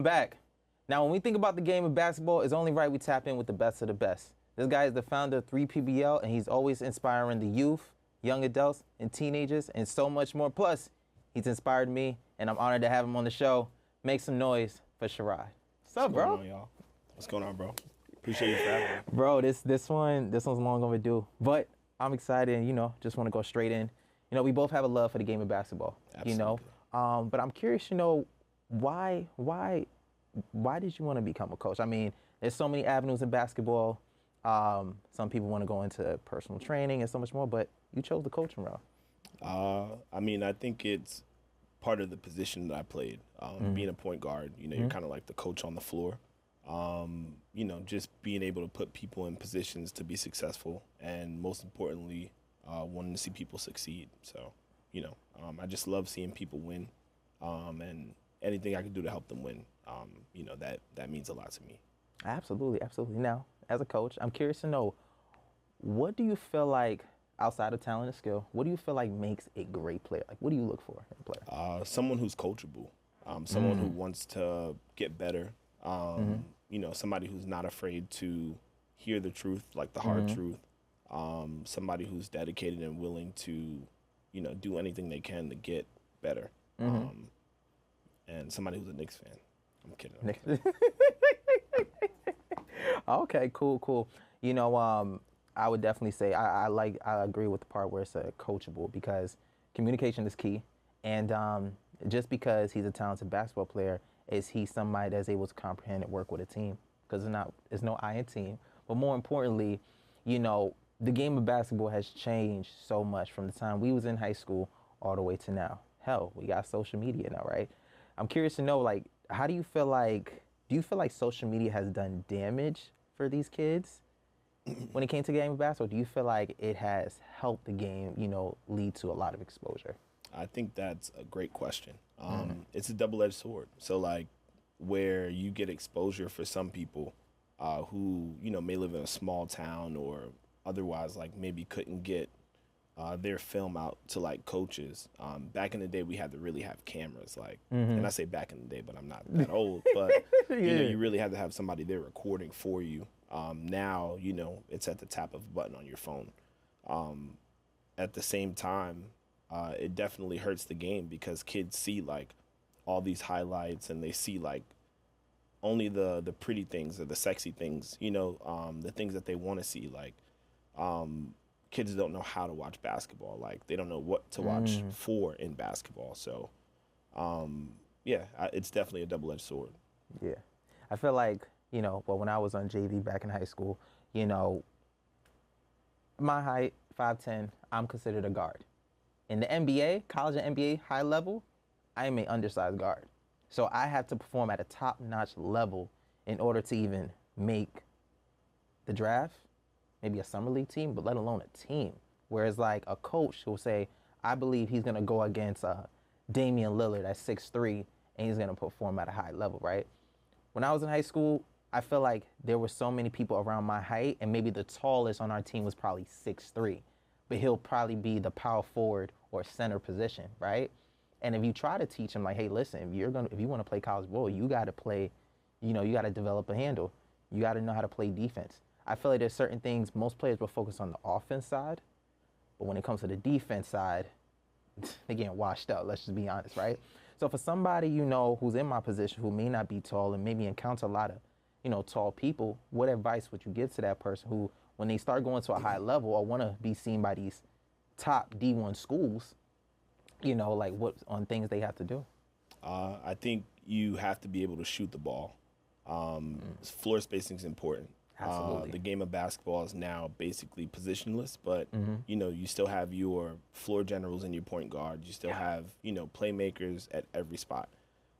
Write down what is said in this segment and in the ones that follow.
Back. Now, when we think about the game of basketball, it's only right we tap in with the best of the best. This guy is the founder of 3PBL, and he's always inspiring the youth, young adults, and teenagers, and so much more. Plus, he's inspired me, and I'm honored to have him on the show. Make some noise for Shirod. What's up, bro? What's going on, y'all? What's going on, bro? Appreciate you for having me. Bro, this one's long overdue, but I'm excited, and just want to go straight in. We both have a love for the game of basketball. Absolutely. But I'm curious, why did you want to become a coach? I mean, there's so many avenues in basketball. Some people want to go into personal training and so much more, but you chose the coaching route. I think it's part of the position that I played. Being a point guard, you're kind of like the coach on the floor. Just being able to put people in positions to be successful, and most importantly, wanting to see people succeed. So, I just love seeing people win, and anything I can do to help them win, that means a lot to me. Absolutely, absolutely. Now, as a coach, I'm curious to know, what do you feel like, outside of talent and skill, what do you feel like makes a great player? Like, what do you look for in a player? Someone who's coachable, someone who wants to get better, somebody who's not afraid to hear the truth, like the hard truth, somebody who's dedicated and willing to, do anything they can to get better, and somebody who's a Knicks fan. I'm kidding. Okay, cool. I would definitely say I agree with the part where it's coachable, because communication is key, and just because he's a talented basketball player, is he somebody that's able to comprehend and work with a team? Because there's no I in team. But more importantly, the game of basketball has changed so much from the time we was in high school all the way to now. Hell, we got social media now, right? I'm curious to know, like, do you feel like social media has done damage for these kids when it came to the game of basketball? Do you feel like it has helped the game, lead to a lot of exposure? I think that's a great question. It's a double-edged sword. So, like, where you get exposure for some people who, may live in a small town or otherwise, like, maybe couldn't get their film out to, like, coaches. Back in the day, we had to really have cameras, like, and I say back in the day, but I'm not that old, but, you really had to have somebody there recording for you. Now, it's at the tap of a button on your phone. At the same time, it definitely hurts the game, because kids see, like, all these highlights, and they see, like, only the pretty things or the sexy things, the things that they want to see. Like, kids don't know how to watch basketball. Like, they don't know what to watch for in basketball. So, it's definitely a double-edged sword. Yeah. I feel like, when I was on JV back in high school, my height, 5'10", I'm considered a guard. In the NBA, college and NBA high level, I am an undersized guard. So I have to perform at a top-notch level in order to even make the draft, maybe a summer league team, but let alone a team. Whereas, like, a coach will say, I believe he's going to go against Damian Lillard at 6'3", and he's going to perform at a high level, right? When I was in high school, I feel like there were so many people around my height, and maybe the tallest on our team was probably 6'3", but he'll probably be the power forward or center position, right? And if you try to teach him, like, hey, listen, if you want to play college ball, you got to play, you got to develop a handle. You got to know how to play defense. I feel like there's certain things most players will focus on the offense side, but when it comes to the defense side, they're getting washed out. Let's just be honest, right? So for somebody, who's in my position, who may not be tall and maybe encounter a lot of, tall people, what advice would you give to that person who, when they start going to a high level or want to be seen by these top D1 schools, like, what on things they have to do? I think you have to be able to shoot the ball. Floor spacing is important. Absolutely. The game of basketball is now basically positionless, but, you still have your floor generals and your point guard. You still have, playmakers at every spot.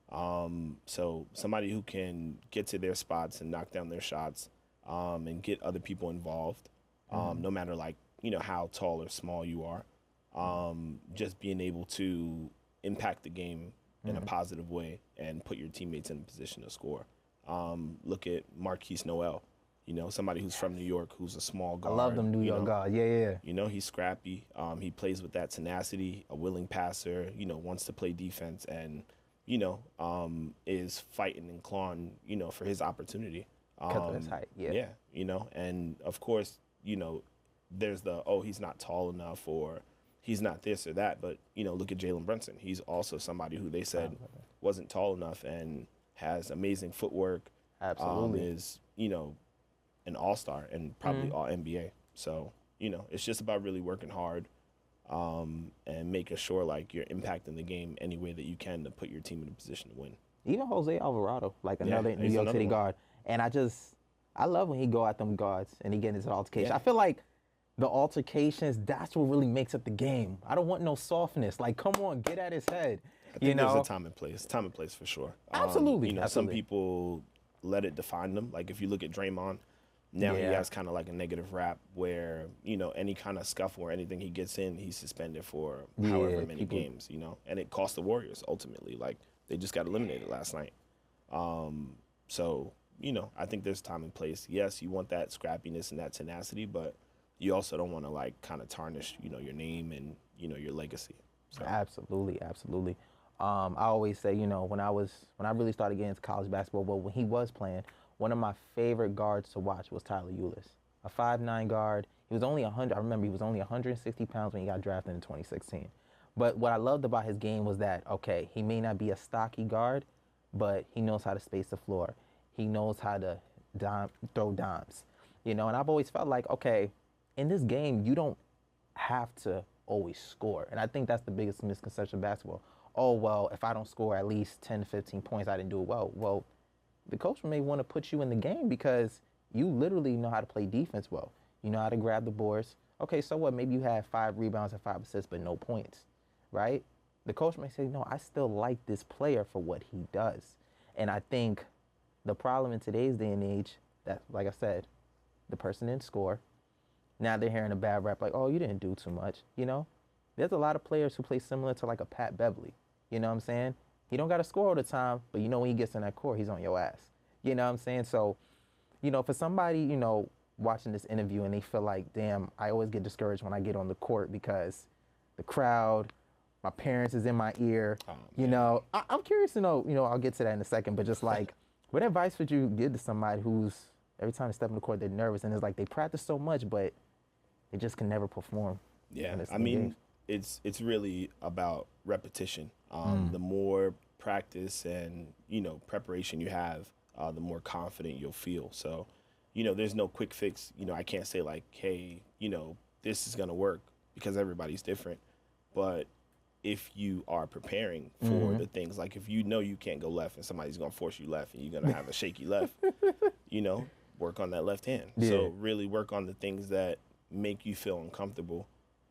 So somebody who can get to their spots and knock down their shots, and get other people involved, no matter, like, how tall or small you are. Just being able to impact the game in a positive way and put your teammates in a position to score. Look at Marquise Noel, somebody who's from New York, who's a small guard. I love them New York guards. Yeah. He's scrappy. He plays with that tenacity, a willing passer, wants to play defense, and, is fighting and clawing, for his opportunity. Because of his height, yeah. Yeah, and of course, there's he's not tall enough or he's not this or that. But, look at Jalen Brunson. He's also somebody who they said wasn't tall enough and has amazing footwork. Absolutely. Is, an all-star and probably all NBA. So, it's just about really working hard and making sure, like, you're impacting the game any way that you can to put your team in a position to win. Even Jose Alvarado, like another New York City guard. And I love when he go at them guards and he get into the altercation. Yeah. I feel like the altercations, that's what really makes up the game. I don't want no softness. Like, come on, get at his head. I think there's a time and place. Time and place for sure. Absolutely. Some people let it define them. Like, if you look at Draymond, now he has kind of like a negative rap where, any kind of scuffle or anything he gets in, he's suspended for however many games, and it cost the Warriors ultimately. Like, they just got eliminated last night. So, I think there's time and place. Yes, you want that scrappiness and that tenacity, but you also don't want to, like, kind of tarnish, your name and, your legacy. So. Absolutely. I always say, when I really started getting into college basketball, well, when he was playing, one of my favorite guards to watch was Tyler Ulis, a 5'9" guard. He was only 100. I remember he was only 160 pounds when he got drafted in 2016. But what I loved about his game was that, okay, he may not be a stocky guard, but he knows how to space the floor. He knows how to throw dimes, And I've always felt like, okay, in this game, you don't have to always score. And I think that's the biggest misconception of basketball. Oh, well, if I don't score at least 10 to 15 points, I didn't do it well. Well, the coach may want to put you in the game because you literally know how to play defense well. You know how to grab the boards. Okay, so what? Maybe you had 5 rebounds and 5 assists, but no points, right? The coach may say, no, I still like this player for what he does. And I think the problem in today's day and age, that, like I said, the person didn't score. Now they're hearing a bad rap like, oh, you didn't do too much, There's a lot of players who play similar to like a Pat Beverly, you know what I'm saying? He don't got to score all the time, but when he gets in that court, he's on your ass. You know what I'm saying? So, for somebody, watching this interview and they feel like, damn, I always get discouraged when I get on the court because the crowd, my parents is in my ear. I'm curious to know, I'll get to that in a second, but just like, what advice would you give to somebody who's, every time they step in the court, they're nervous and it's like they practice so much, but they just can never perform? Yeah, I mean, it's really about repetition. The more practice and, preparation you have, the more confident you'll feel. So, there's no quick fix. I can't say like, hey, this is going to work because everybody's different. But if you are preparing for the things, like if you can't go left and somebody's going to force you left and you're going to have a shaky left, work on that left hand. Yeah. So really work on the things that make you feel uncomfortable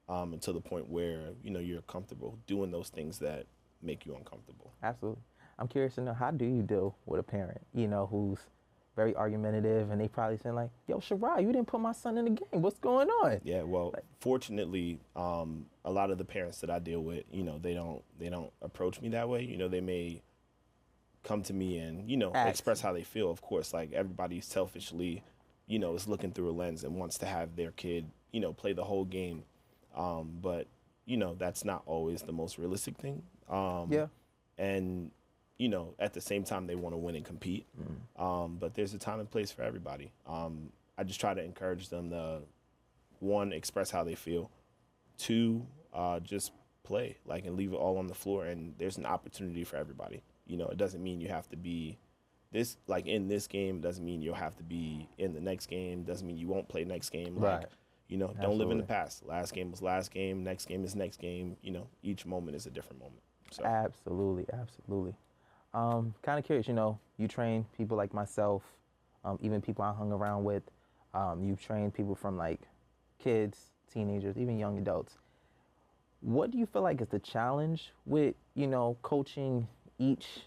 until the point where, you're comfortable doing those things that make you uncomfortable. Absolutely. I'm curious to know, how do you deal with a parent, who's very argumentative and they probably saying like, yo, Shirod, you didn't put my son in the game. What's going on? Yeah, well, fortunately, a lot of the parents that I deal with, they don't approach me that way. They may come to me and, express how they feel. Of course, like everybody selfishly, is looking through a lens and wants to have their kid, play the whole game. But, that's not always the most realistic thing. And, at the same time, they want to win and compete. But there's a time and place for everybody. I just try to encourage them to, 1, express how they feel. 2, just play, like, and leave it all on the floor. And there's an opportunity for everybody. It doesn't mean you have to be this, like, in this game. It doesn't mean you'll have to be in the next game. It doesn't mean you won't play next game. Like, right. Don't live in the past. Last game was last game. Next game is next game. Each moment is a different moment. So. Absolutely. Kind of curious, you train people like myself, even people I hung around with. You've trained people from like kids, teenagers, even young adults. What do you feel like is the challenge with, coaching each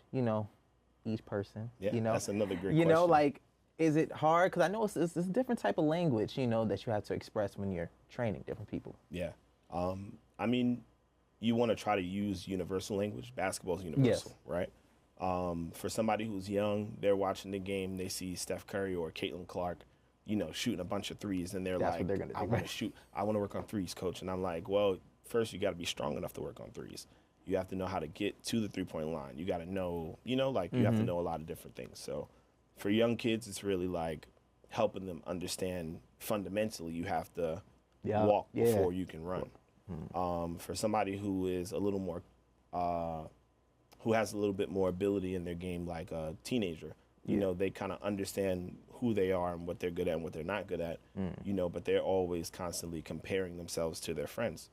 person? Yeah, that's another great question. Like, is it hard? Because I know it's a different type of language, that you have to express when you're training different people. Yeah. I mean, you want to try to use universal language. Basketball is universal, right? For somebody who's young, they're watching the game, they see Steph Curry or Caitlin Clark, shooting a bunch of threes, and that's like, I want to shoot. I want to work on threes, coach. And I'm like, well, first you got to be strong enough to work on threes. You have to know how to get to the 3-point line. You got to know, you know, like you have to know a lot of different things. So for young kids, it's really like helping them understand fundamentally you have to walk before you can run. For somebody who is a little more, who has a little bit more ability in their game, like a teenager, you know, they kind of understand who they are and what they're good at and what they're not good at, you know, but they're always constantly comparing themselves to their friends.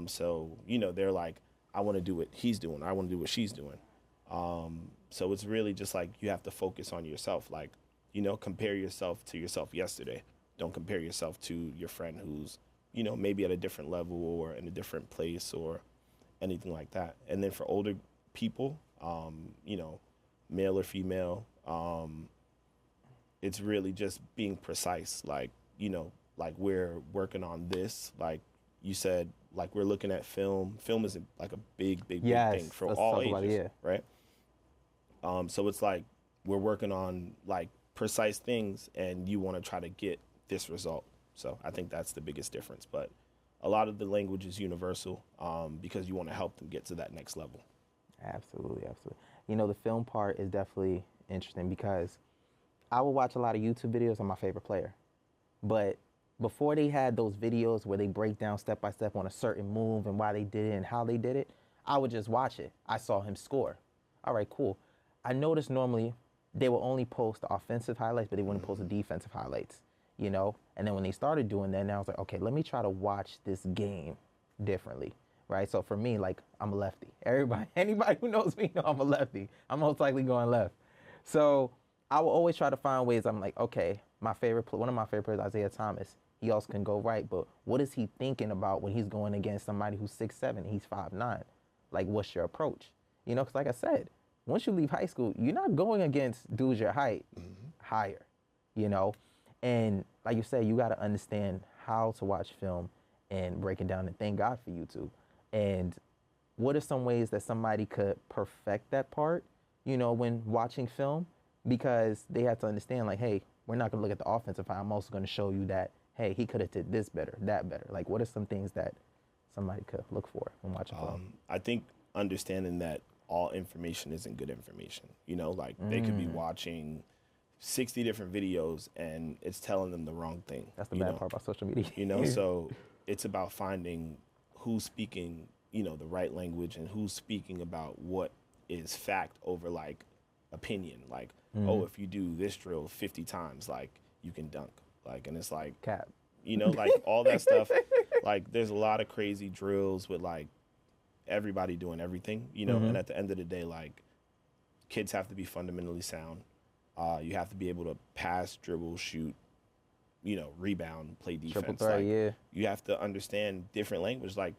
So, you know, they're like, I want to do what he's doing. I want to do what she's doing. So it's really just like you have to focus on yourself. Like, you know, compare yourself to yourself yesterday. Don't compare yourself to your friend who's, you know, maybe at a different level or in a different place or anything like that. And then for older people, you know, male or female, it's really just being precise. Like, you know, like we're working on this. Like you said, like we're looking at film. Film is like a big thing for all ages, right? So it's like we're working on like precise things and you want to try to get this result. So I think that's the biggest difference. But a lot of the language is universal because you want to help them get to that next level. Absolutely. You know, the film part is definitely interesting because I would watch a lot of YouTube videos on my favorite player. But before they had those videos where they break down step by step on a certain move and why they did it and how they did it, I would just watch it. I saw him score. All right, cool. I noticed normally they will only post the offensive highlights, but they wouldn't post the defensive highlights, you know? And then when they started doing that, now I was like, okay, let me try to watch this game differently, right? So for me, like, I'm a lefty. Anybody who knows me know I'm a lefty. I'm most likely going left. So I will always try to find ways. I'm like, okay, one of my favorite players, Isaiah Thomas, he also can go right, but what is he thinking about when he's going against somebody who's 6'7", he's 5'9"? Like, what's your approach? You know, because like I said, once you leave high school, you're not going against dudes your height higher, you know? And like you said, you got to understand how to watch film and break it down, and thank God for YouTube. And what are some ways that somebody could perfect that part, you know, when watching film? Because they have to understand, like, hey, we're not going to look at the offensive side. I'm also going to show you that, hey, he could have did this better, that better. Like, what are some things that somebody could look for when watching film? I think understanding that all information isn't good information. You know, like they could be watching 60 different videos and it's telling them the wrong thing. That's the bad part about social media. You know, so it's about finding who's speaking, you know, the right language and who's speaking about what is fact over like opinion. Like, oh, if you do this drill 50 times, like you can dunk. Like, and it's like, Cap. you know, like all that stuff. Like there's a lot of crazy drills with like everybody doing everything, you know, and at the end of the day, like kids have to be fundamentally sound. You have to be able to pass, dribble, shoot, you know, rebound, play defense. Triple threat, like, you have to understand different language. Like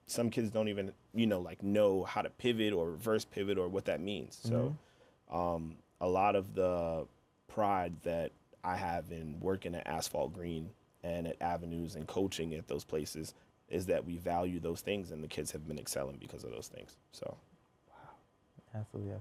some kids don't even, you know, like know how to pivot or reverse pivot or what that means. So a lot of the pride that I have in working at Asphalt Green and at Avenues and coaching at those places is that we value those things, and the kids have been excelling because of those things. So, wow, absolutely.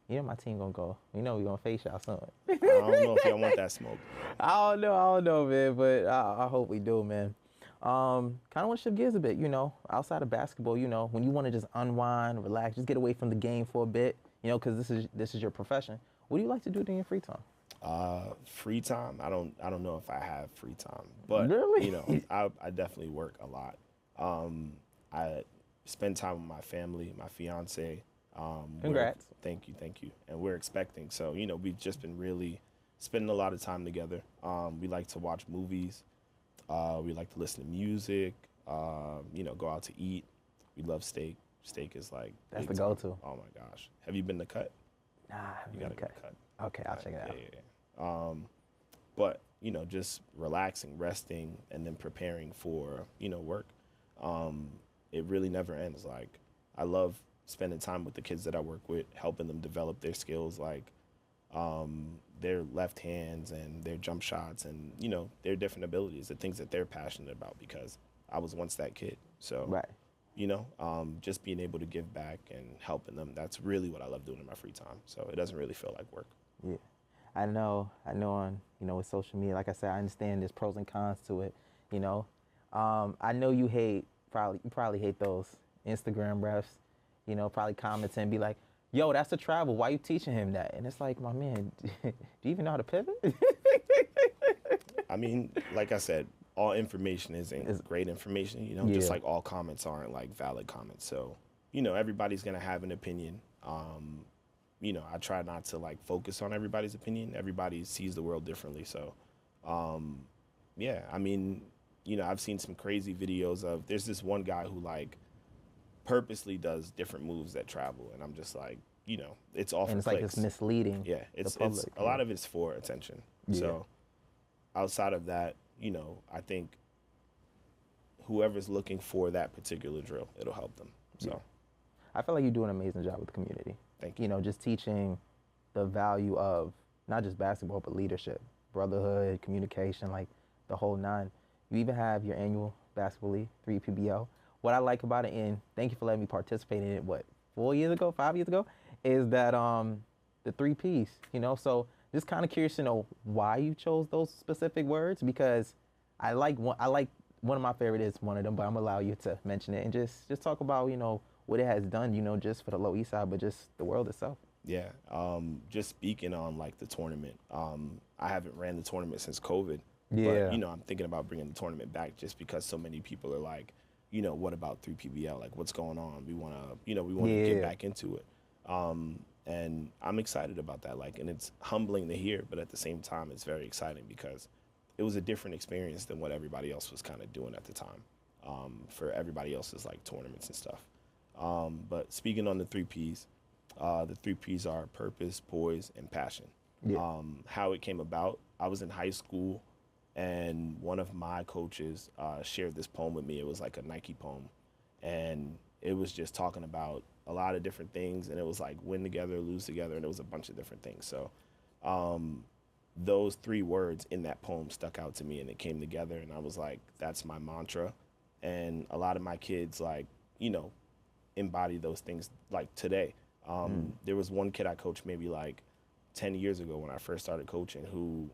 You know my team gonna go. You know we gonna face y'all soon. I don't know if y'all want that smoke. I don't know, man. But I hope we do, man. Kind of want to shift gears a bit. You know, outside of basketball, you know, when you want to just unwind, relax, just get away from the game for a bit. You know, because this is your profession. What do you like to do during your free time? Free time, I don't know if I have free time, but really? You know, I definitely work a lot. I spend time with my family, my fiance. Congrats. Thank you. And we're expecting. So, you know, we've just been really spending a lot of time together. We like to watch movies. We like to listen to music, you know, go out to eat. We love steak. Steak is like, that's the go-to. Oh my gosh. Have you been to Cut? Nah, you gotta go to Cut. Okay, I'll check it out. Yeah. But, you know, just relaxing, resting, and then preparing for, you know, work. It really never ends. Like, I love spending time with the kids that I work with, helping them develop their skills, like their left hands and their jump shots and, you know, their different abilities, the things that they're passionate about, because I was once that kid. So, right. You know, just being able to give back and helping them, that's really what I love doing in my free time. So it doesn't really feel like work. Yeah. I know on, you know, with social media, like I said, I understand there's pros and cons to it, you know. I know you probably hate those Instagram refs probably comments and be like, yo, that's a travel. Why you teaching him that? And it's like, my man, do you even know how to pivot? I mean, like I said, all information isn't great information, just like all comments aren't like valid comments. So, everybody's going to have an opinion. I try not to like focus on everybody's opinion. Everybody sees the world differently. So, yeah, I mean, I've seen some crazy videos of, there's this one guy who like purposely does different moves that travel. And I'm just like, it's all for And it's clicks. like it's misleading. Yeah, it's the public. A lot of it's for attention. Yeah. So outside of that, I think whoever's looking for that particular drill, it'll help them. So yeah. I feel like you do an amazing job with the community. Thank you. Just teaching the value of not just basketball, but leadership, brotherhood, communication, like the whole nine. You even have your annual basketball league, 3PBL. What I like about it, and thank you for letting me participate in it, 5 years ago, is that the 3 Ps, so just kind of curious to know why you chose those specific words, because I like one of my favorite is one of them, but I'm gonna allow you to mention it and just talk about, what it has done, just for the Lower East Side, but just the world itself. Yeah, just speaking on like the tournament, I haven't ran the tournament since COVID. Yeah. But, I'm thinking about bringing the tournament back just because so many people are like, what about 3PBL? Like, what's going on? We want to get back into it. And I'm excited about that. Like, and it's humbling to hear, but at the same time, it's very exciting because it was a different experience than what everybody else was kind of doing at the time, for everybody else's like tournaments and stuff. But speaking on the 3 Ps, the 3 Ps are purpose, poise, and passion. Yeah. How it came about, I was in high school, and one of my coaches shared this poem with me. It was like a Nike poem, and it was just talking about a lot of different things, and it was like win together, lose together, and it was a bunch of different things. So those 3 words in that poem stuck out to me, and it came together, and I was like, that's my mantra. And a lot of my kids, like, embody those things like today. There was one kid I coached maybe like 10 years ago when I first started coaching who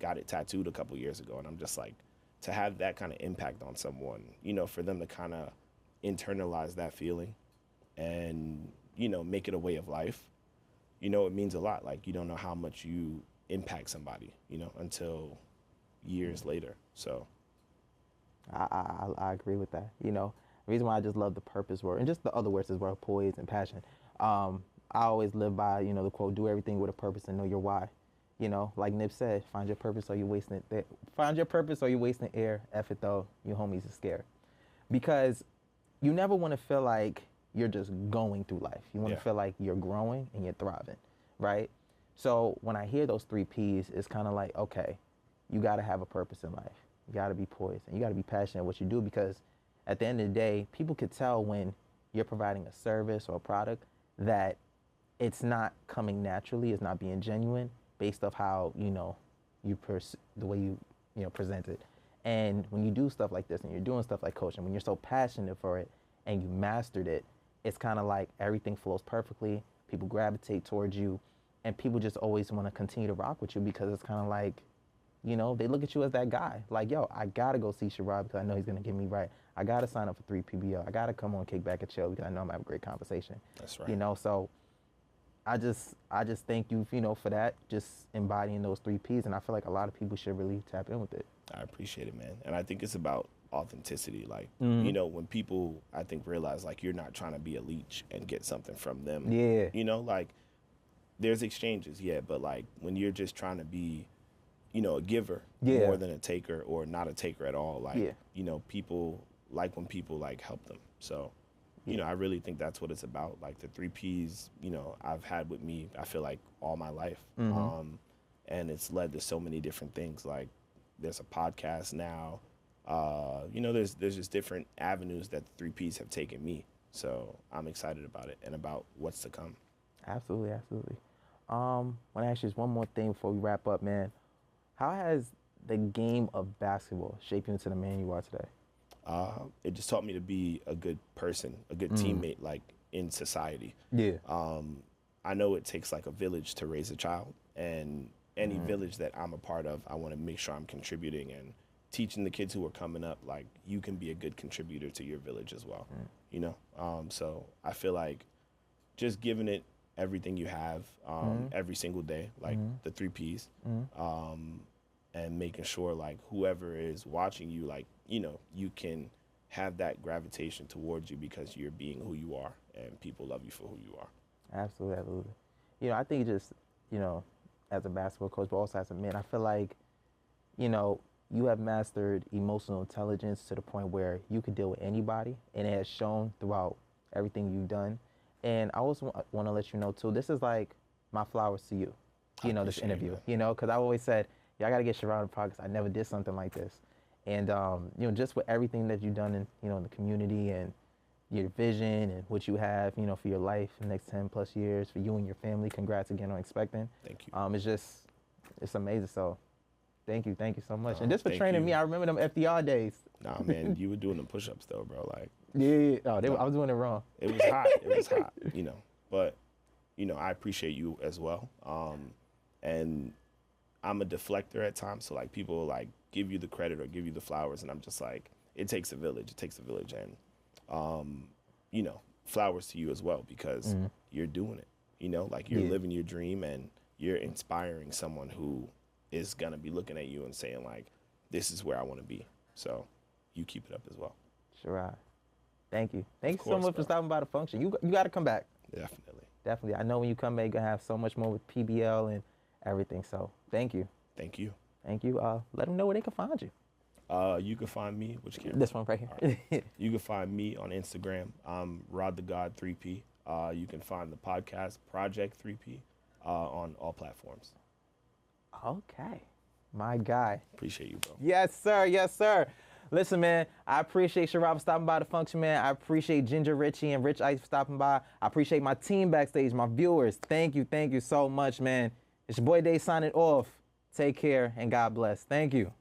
got it tattooed a couple years ago. And I'm just like, to have that kind of impact on someone, for them to kind of internalize that feeling and, make it a way of life, it means a lot. Like, you don't know how much you impact somebody, until years later. So I agree with that. The reason why I just love the purpose word and just the other words as well, poise and passion. I always live by, the quote, do everything with a purpose and know your why. Like Nip said, find your purpose or you're wasting it. Find your purpose or you're wasting air. F it though, your homies are scared. Because you never want to feel like you're just going through life. You want to feel like you're growing and you're thriving, right? So when I hear those 3 Ps, it's kind of like, okay, you got to have a purpose in life. You got to be poised and you got to be passionate at what you do, because at the end of the day, people could tell when you're providing a service or a product that it's not coming naturally, it's not being genuine based off how, the way you present it. And when you do stuff like this and you're doing stuff like coaching, when you're so passionate for it and you mastered it, it's kind of like everything flows perfectly. People gravitate towards you and people just always want to continue to rock with you because it's kind of like, they look at you as that guy. Like, yo, I got to go see Shirod because I know he's going to get me right. I got to sign up for 3PBO. I got to come on Kick Back and Chill because I know I'm going to have a great conversation. That's right. So I just thank you, for that, just embodying those 3 Ps. And I feel like a lot of people should really tap in with it. I appreciate it, man. And I think it's about authenticity. Like, when people, I think, realize, like, you're not trying to be a leech and get something from them. Yeah. Like, there's exchanges, but, like, when you're just trying to be, a giver more than a taker or not a taker at all, like, people like when people, like, help them. So, I really think that's what it's about. Like, the 3 Ps, I've had with me, I feel like, all my life. And it's led to so many different things. Like, there's a podcast now. There's just different avenues that the 3 Ps have taken me. So I'm excited about it and about what's to come. Absolutely. I want to ask you just one more thing before we wrap up, man. How has the game of basketball shaped you into the man you are today? It just taught me to be a good person, a good teammate, like, in society. Yeah. I know it takes, like, a village to raise a child, and any village that I'm a part of, I want to make sure I'm contributing and teaching the kids who are coming up, like, you can be a good contributor to your village as well, you know? So I feel like just giving it everything you have every single day, like the 3 Ps, and making sure, like, whoever is watching you, like, you know, you can have that gravitation towards you because you're being who you are and people love you for who you are. Absolutely, absolutely. You know, I think just, you know, as a basketball coach, but also as a man, I feel like, you know, you have mastered emotional intelligence to the point where you can deal with anybody, and it has shown throughout everything you've done. And I also want to let you know, too, this is like my flowers to you, you know, this interview, you know, because I always said, yeah, I got to get Shirod on the podcast. I never did something like this. And, you know, just with everything that you've done in, you know, in the community and your vision and what you have, you know, for your life in the next 10 plus years, for you and your family, congrats again on expecting. Thank you. It's just, it's amazing. So thank you so much. And just for training me, I remember them FDR days. Nah, man, you were doing the push-ups though, bro. Like, yeah. Oh, I was doing it wrong. It was hot. It was hot, you know. But, you know, I appreciate you as well. And I'm a deflector at times, so, like, people, like, give you the credit or give you the flowers, and I'm just like, it takes a village. It takes a village, and, you know, flowers to you as well because you're doing it, you know, like, you're living your dream and you're inspiring someone who is going to be looking at you and saying, like, this is where I want to be. So you keep it up as well. Sure. Thank you. Thank you so much for stopping by the function. You got to come back. Definitely. I know when you come back, you're going to have so much more with PBL and everything. So thank you. Thank you. Let them know where they can find you. You can find me, which camera? This one right here. Right. You can find me on Instagram. I'm Rod the God 3P. You can find the podcast Project 3P on all platforms. Okay. My guy. Appreciate you, bro. Yes, sir. Listen, man, I appreciate Shirod for stopping by the function, man. I appreciate Ginger Richie and Rich Ice for stopping by. I appreciate my team backstage, my viewers. Thank you so much, man. It's your boy Dave signing off. Take care and God bless. Thank you.